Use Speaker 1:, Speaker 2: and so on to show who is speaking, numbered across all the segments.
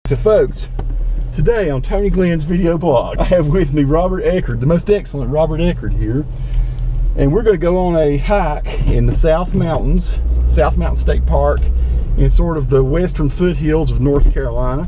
Speaker 1: So folks, today on Tony Glenn's video blog, I have with me Robert Eckard, the most excellent Robert Eckard here. And we're going to go on a hike in the South Mountains, South Mountain State Park, in sort of the western foothills of North Carolina.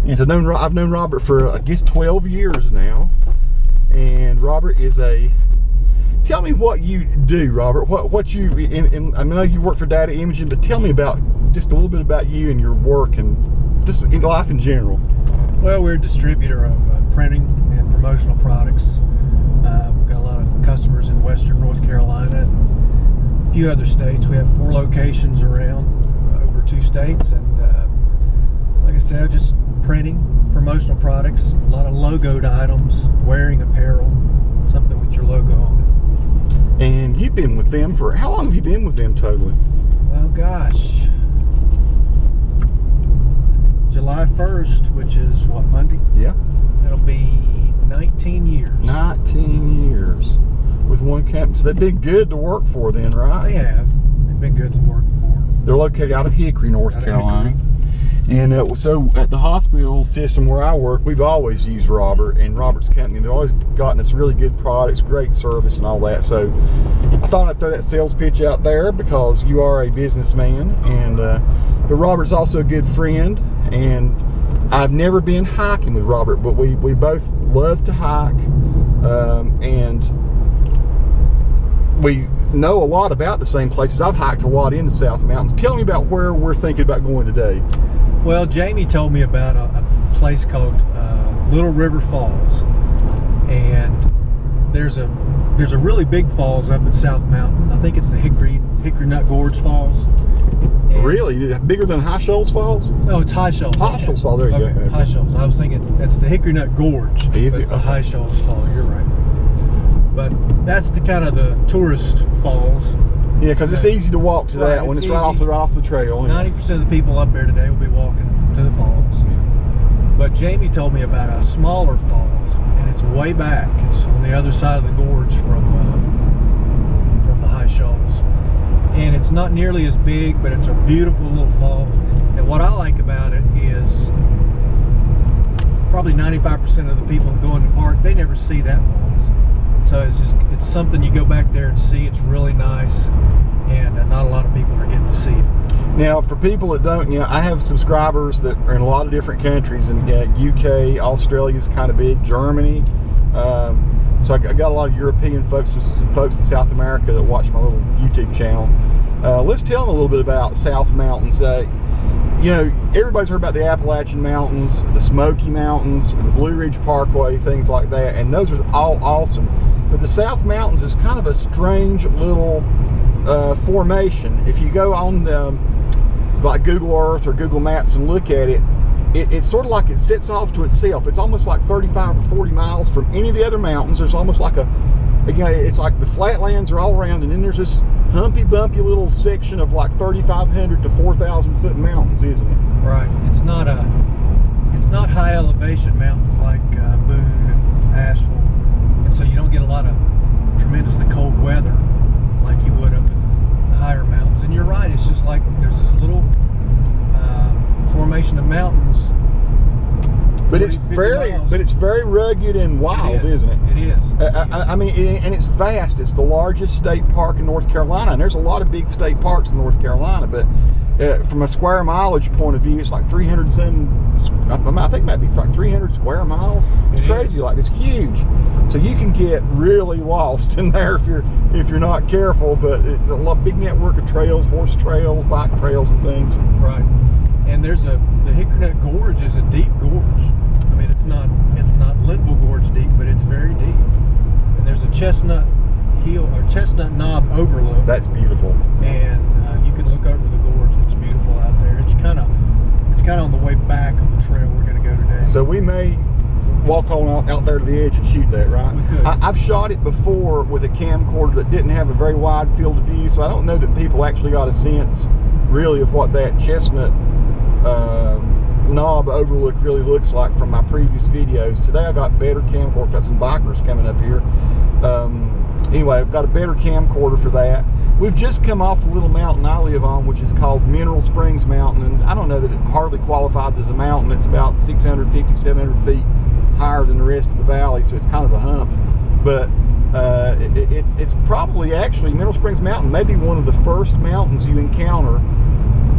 Speaker 1: And so I've known Robert for, I guess, 12 years now. And Robert is tell me what you do, Robert. What you, I know you work for data imaging, but tell me about, just a little bit about you and your work and just in life in general.
Speaker 2: Well, we're a distributor of printing and promotional products. We've got a lot of customers in western North Carolina and a few other states. We have 4 locations around over 2 states, and like I said, just printing promotional products, a lot of logoed items, wearing apparel, something with your logo on it.
Speaker 1: And you've been with them for, how long have you been with them totally?
Speaker 2: Well, gosh, July 1st, which is what, Monday?
Speaker 1: Yeah.
Speaker 2: It'll be 19 years.
Speaker 1: 19 years with one company. So they've been good to work for then, right?
Speaker 2: They have. They've been good to work for.
Speaker 1: They're located out of Hickory, North Carolina. And so at the hospital system where I work, we've always used Robert and Robert's company. They've always gotten us really good products, great service and all that. So I thought I'd throw that sales pitch out there because you are a businessman. And but Robert's also a good friend. And I've never been hiking with Robert, but we both love to hike. And we know a lot about the same places. I've hiked a lot in the South Mountains. Tell me about where we're thinking about going today.
Speaker 2: Well, Jamie told me about a place called Little River Falls, and there's a really big falls up at South Mountain. I think it's the Hickory Nut Gorge Falls. And
Speaker 1: really? Bigger than High Shoals Falls?
Speaker 2: No, it's High Shoals.
Speaker 1: High Shoals Falls, there you
Speaker 2: go.
Speaker 1: go.
Speaker 2: High Shoals. I was thinking it's the Hickory Nut Gorge.
Speaker 1: Easy.
Speaker 2: It's the High Shoals Falls, you're right. But that's the kind of the tourist falls.
Speaker 1: Yeah, because it's easy to walk to that when it's right off the trail.
Speaker 2: 90% of the people up there today will be walking to the falls. But Jamie told me about a smaller falls, and it's way back. It's on the other side of the gorge from the High Shoals. And it's not nearly as big, but it's a beautiful little fall. And what I like about it is probably 95% of the people who go in the park, they never see that falls. So it's something you go back there and see. It's really nice, and not a lot of people are getting to see it.
Speaker 1: Now, for people that don't, I have subscribers that are in a lot of different countries, and UK, Australia's kind of big, Germany. So I got a lot of European folks, some folks in South America that watch my little YouTube channel. Let's tell them a little bit about South Mountains. Everybody's heard about the Appalachian Mountains, the Smoky Mountains, the Blue Ridge Parkway, things like that, and those are all awesome. But the South Mountains is kind of a strange little formation. If you go on like Google Earth or Google Maps and look at it, it's sort of like it sits off to itself. It's almost like 35 or 40 miles from any of the other mountains. There's almost like it's like the flatlands are all around, and then there's this humpy bumpy little section of like 3,500 to 4,000 foot mountains, isn't it?
Speaker 2: Right. It's not high elevation mountains like Boone and Asheville, and so you don't get a lot of tremendously cold weather like you would up in the higher mountains. And you're right. It's just like there's this little formation of mountains.
Speaker 1: But it's very rugged and wild, isn't it?
Speaker 2: It is.
Speaker 1: I mean, and it's vast. It's the largest state park in North Carolina, and there's a lot of big state parks in North Carolina. But from a square mileage point of view, it's like 300 some. I think it might be like 300 square miles. It's crazy. Like it's huge. So you can get really lost in there if you're not careful. But it's a big network of trails, horse trails, bike trails, and things.
Speaker 2: Right. And the Hickory Nut Gorge is a deep gorge. I mean, it's not Linville Gorge deep, but it's very deep. And there's a Chestnut Hill or Chestnut Knob overlook.
Speaker 1: That's beautiful.
Speaker 2: And you can look over the gorge. It's beautiful out there. It's kind of on the way back on the trail we're going to go today.
Speaker 1: So we may walk on out there to the edge and shoot that, right?
Speaker 2: We could.
Speaker 1: I've shot it before with a camcorder that didn't have a very wide field of view, so I don't know that people actually got a sense really of what that Chestnut Knob overlook really looks like from my previous videos. Today I got better camcorder. Got some bikers coming up here. Anyway, I've got a better camcorder for that. We've just come off the little mountain I live on, which is called Mineral Springs Mountain, and I don't know that it hardly qualifies as a mountain. It's about 650, 700 feet higher than the rest of the valley, so it's kind of a hump. But it's probably actually, Mineral Springs Mountain may be one of the first mountains you encounter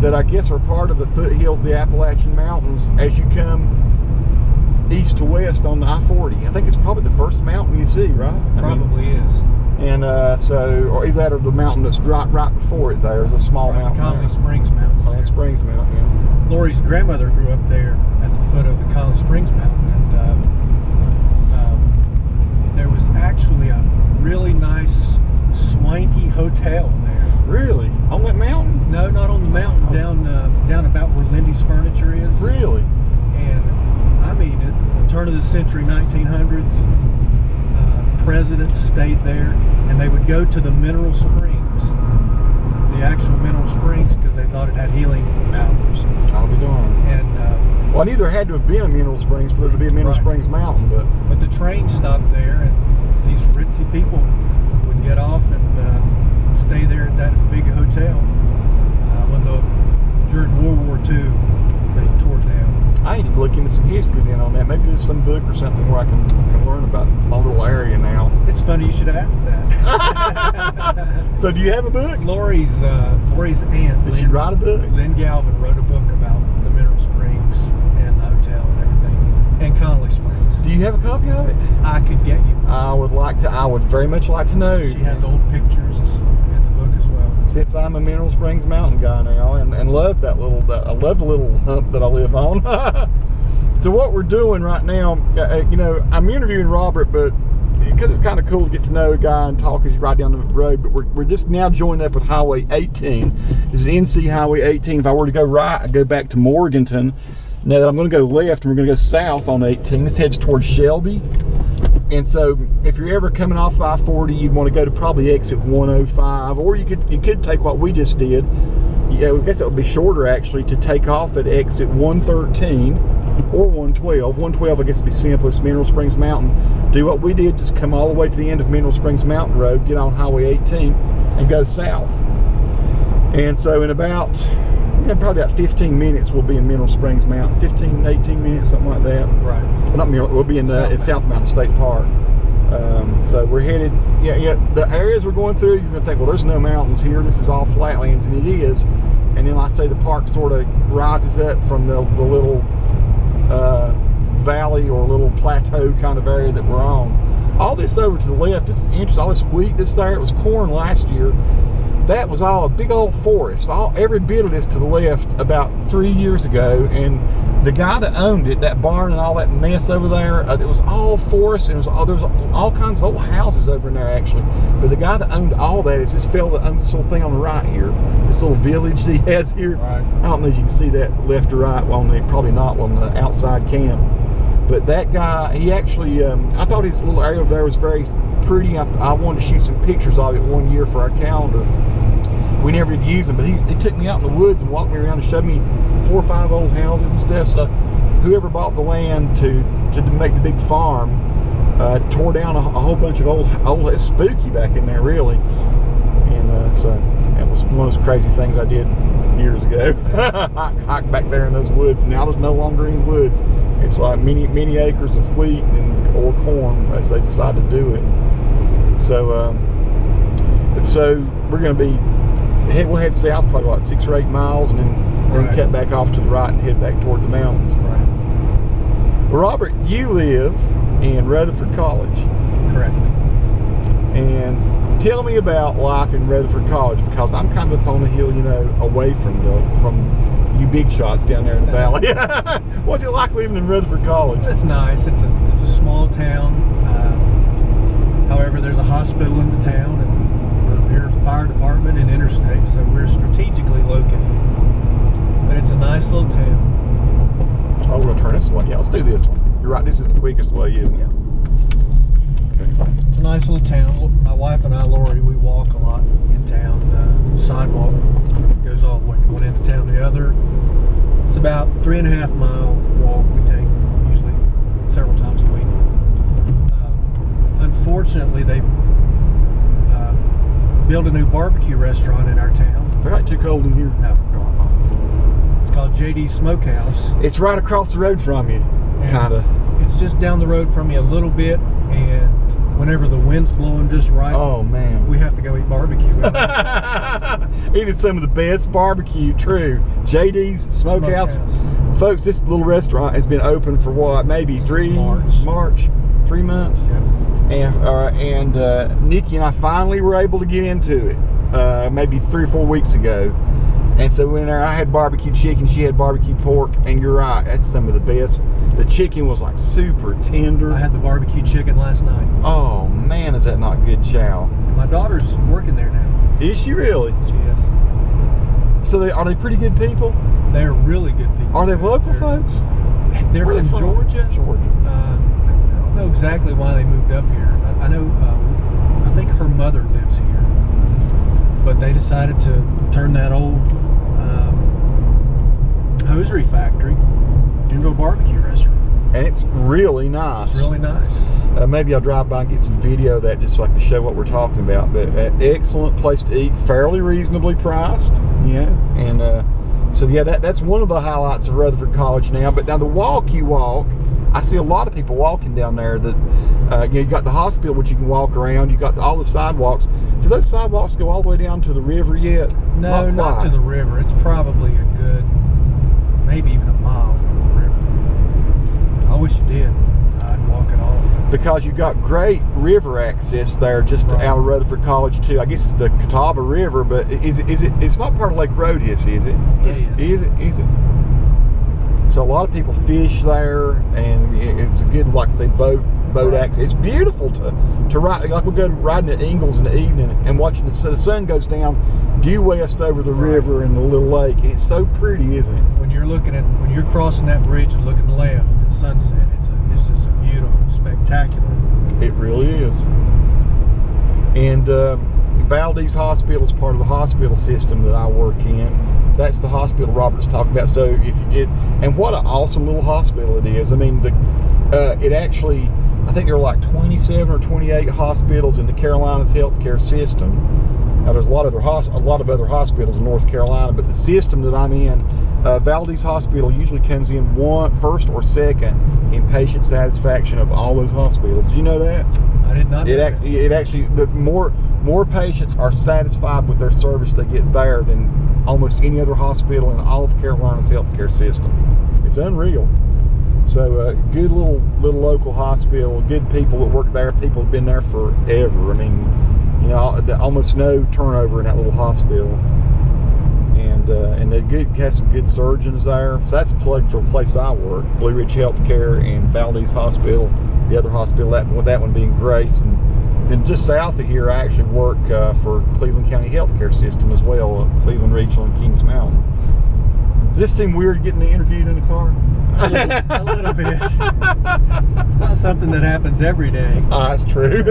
Speaker 1: that I guess are part of the foothills, the Appalachian Mountains, as you come east to west on the I-40. I think it's probably the first mountain you see, right?
Speaker 2: Probably is.
Speaker 1: And or either that or the mountain that's right before it there is a small mountain.
Speaker 2: Colony Springs Mountain.
Speaker 1: Colony Springs Mountain, yeah.
Speaker 2: Lori's grandmother grew up there at the foot of the Colony Springs Mountain, and there was actually a really nice, swanky hotel there.
Speaker 1: Really? On that mountain?
Speaker 2: No, not on the mountain. Down about where Lindy's Furniture is.
Speaker 1: Really?
Speaker 2: And I mean, at the turn of the century, 1900s, presidents stayed there, and they would go to the mineral springs, the actual mineral springs, because they thought it had healing powers.
Speaker 1: I'll be darned.
Speaker 2: And
Speaker 1: well, I knew there had to have been a Mineral Springs for there to be a Mineral Springs Mountain,
Speaker 2: but the train stopped there, and these ritzy people would get off and stay there at that big hotel. During World War II, they tore it down.
Speaker 1: I need to look into some history then on that. Maybe there's some book or something where I can learn about my little area now.
Speaker 2: It's funny you should ask that.
Speaker 1: So do you have a book?
Speaker 2: Lori's aunt.
Speaker 1: Did she write a book?
Speaker 2: Lynn Galvin wrote a book about the Mineral Springs and the hotel and everything, and Connolly Springs.
Speaker 1: Do you have a copy of it?
Speaker 2: I could get you one.
Speaker 1: I would very much like to know.
Speaker 2: She has old pictures in the book as well.
Speaker 1: Since I'm a Mineral Springs Mountain guy now, and love that little, I love the little hump that I live on. So what we're doing right now, you know, I'm interviewing Robert, but because it's kind of cool to get to know a guy and talk as you ride down the road, but we're just now joined up with Highway 18. This is NC Highway 18. If I were to go right, I'd go back to Morganton. Now that I'm going to go left, and we're going to go south on 18. This heads towards Shelby. And so if you're ever coming off I-40, you'd want to go to probably exit 105, or you could take what we just did. Yeah, I guess it would be shorter actually to take off at exit 113 or 112. 112 I guess would be simplest, Mineral Springs Mountain. Do what we did, just come all the way to the end of Mineral Springs Mountain Road, get on Highway 18 and go south. And so in about, probably about 15 minutes we'll be in Mineral Springs Mountain. 15, 18 minutes, something like that.
Speaker 2: Right.
Speaker 1: Well, not Mineral, we'll be in South Mountain State Park. So we're headed, the areas we're going through, you're going to think, well, there's no mountains here. This is all flatlands, and it is. And then I say the park sort of rises up from the little valley or little plateau kind of area that we're on. All this over to the left, this is interesting. All this wheat, this there, it was corn last year. That was all a big old forest. Every bit of this to the left about 3 years ago, and the guy that owned it, that barn and all that mess over there, it was all forest, and there was all kinds of old houses over in there actually. But the guy that owned all that is this fellow that owns this little thing on the right here, this little village that he has here.
Speaker 2: Right.
Speaker 1: I don't know if you can see that left or right. Well, probably not on the outside cam. But that guy, he actually, I thought his little area over there was very pretty. I wanted to shoot some pictures of it one year for our calendar. We never did use them, but he took me out in the woods and walked me around and showed me 4 or 5 old houses and stuff. So whoever bought the land to make the big farm tore down a whole bunch of old, it's spooky back in there really. And so that was one of those crazy things I did years ago. Hike back there in those woods. Now there's no longer any woods. It's like many acres of wheat or corn as they decide to do it. So we're going to be, we'll head south probably about 6 or 8 miles, and then cut back off to the right and head back toward the mountains.
Speaker 2: Right.
Speaker 1: Well, Robert, you live in Rutherford College.
Speaker 2: Correct.
Speaker 1: And tell me about life in Rutherford College, because I'm kind of up on the hill, you know, away from you big shots down there in the valley. What's it like living in Rutherford College?
Speaker 2: It's nice. It's a small town. However, there's a hospital in the town, and we're near the fire department and interstate, so we're strategically located. But it's a nice little town.
Speaker 1: Oh, we're going to turn this way. Yeah, let's do this one. You're right, this is the quickest way, isn't it? Okay.
Speaker 2: It's a nice little town. My wife and I, Lori, we walk a lot in town. The sidewalk goes all the way from one end of town to the other. It's about 3.5 mile walk we take, usually several times a week. Unfortunately, they built a new barbecue restaurant in our town.
Speaker 1: It's not too cold in here.
Speaker 2: No. It's called JD's Smokehouse.
Speaker 1: It's right across the road from you, kind of.
Speaker 2: It's just down the road from you a little bit, and whenever the wind's blowing just right,
Speaker 1: Oh man,
Speaker 2: we have to go eat barbecue.
Speaker 1: eating some of the best barbecue. True, JD's Smokehouse. Folks, this little restaurant has been open for what, maybe
Speaker 2: Since
Speaker 1: 3 months.
Speaker 2: Yep.
Speaker 1: And Nikki and I finally were able to get into it maybe 3 or 4 weeks ago. And so when I had barbecue chicken, she had barbecue pork, and you're right, that's some of the best. The chicken was like super tender.
Speaker 2: I had the barbecue chicken last night.
Speaker 1: Oh man, is that not good chow?
Speaker 2: My daughter's working there now.
Speaker 1: Is she really?
Speaker 2: She is.
Speaker 1: So are they pretty good people?
Speaker 2: They're really good people.
Speaker 1: Are they local folks?
Speaker 2: They're
Speaker 1: Where are
Speaker 2: from
Speaker 1: they
Speaker 2: Georgia.
Speaker 1: Georgia.
Speaker 2: I don't know exactly why they moved up here. I know, I think her mother lives here, but they decided to turn that old hosiery factory into a barbecue restaurant.
Speaker 1: And it's really nice.
Speaker 2: It's really nice.
Speaker 1: Maybe I'll drive by and get some video of that just so I can show what we're talking about. But excellent place to eat, fairly reasonably priced. Yeah, and so yeah, that's one of the highlights of Rutherford College now. But now the walk you walk, I see a lot of people walking down there. That you got the hospital, which you can walk around. You got all the sidewalks. Do those sidewalks go all the way down to the river yet?
Speaker 2: No, not to the river. It's probably a good, maybe even a mile from the river. I wish it did. I'd walk it all.
Speaker 1: Because you got great river access there, just
Speaker 2: Right.
Speaker 1: out of Rutherford College too. I guess it's the Catawba River, but is it? It's not part of Lake Rodius, is it?
Speaker 2: It is.
Speaker 1: Is it? So a lot of people fish there, and it's a good, like I say, boat access. It's beautiful to ride. Like we'll go riding at Ingalls in the evening and watching the sun goes down due west over the river and the little lake. It's so pretty, isn't it?
Speaker 2: When you're crossing that bridge and looking left at sunset, it's just a beautiful, spectacular.
Speaker 1: It really is. And Valdez Hospital is part of the hospital system that I work in. That's the hospital Robert's talking about. So and what an awesome little hospital it is. I mean, it actually, I think there are like 27 or 28 hospitals in the Carolinas healthcare system. Now, there's a lot of other hospitals in North Carolina, but the system that I'm in, Valdez Hospital usually comes in first or second in patient satisfaction of all those hospitals. Did you know that?
Speaker 2: I did not know that.
Speaker 1: It actually, more patients are satisfied with their service they get there than almost any other hospital in all of Carolina's healthcare system. It's unreal. So good little local hospital, good people that work there, people have been there forever. I mean, you know, almost no turnover in that little hospital. And they have some good surgeons there. So that's a plug for a place I work, Blue Ridge Healthcare and Valdez Hospital. The other hospital, that one being Grace. And then just south of here, I actually work for Cleveland County Healthcare System as well, Cleveland Regional and Kings Mountain. Does this seem weird getting interviewed in a car?
Speaker 2: A little bit. It's not something that happens every day.
Speaker 1: That's true.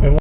Speaker 1: And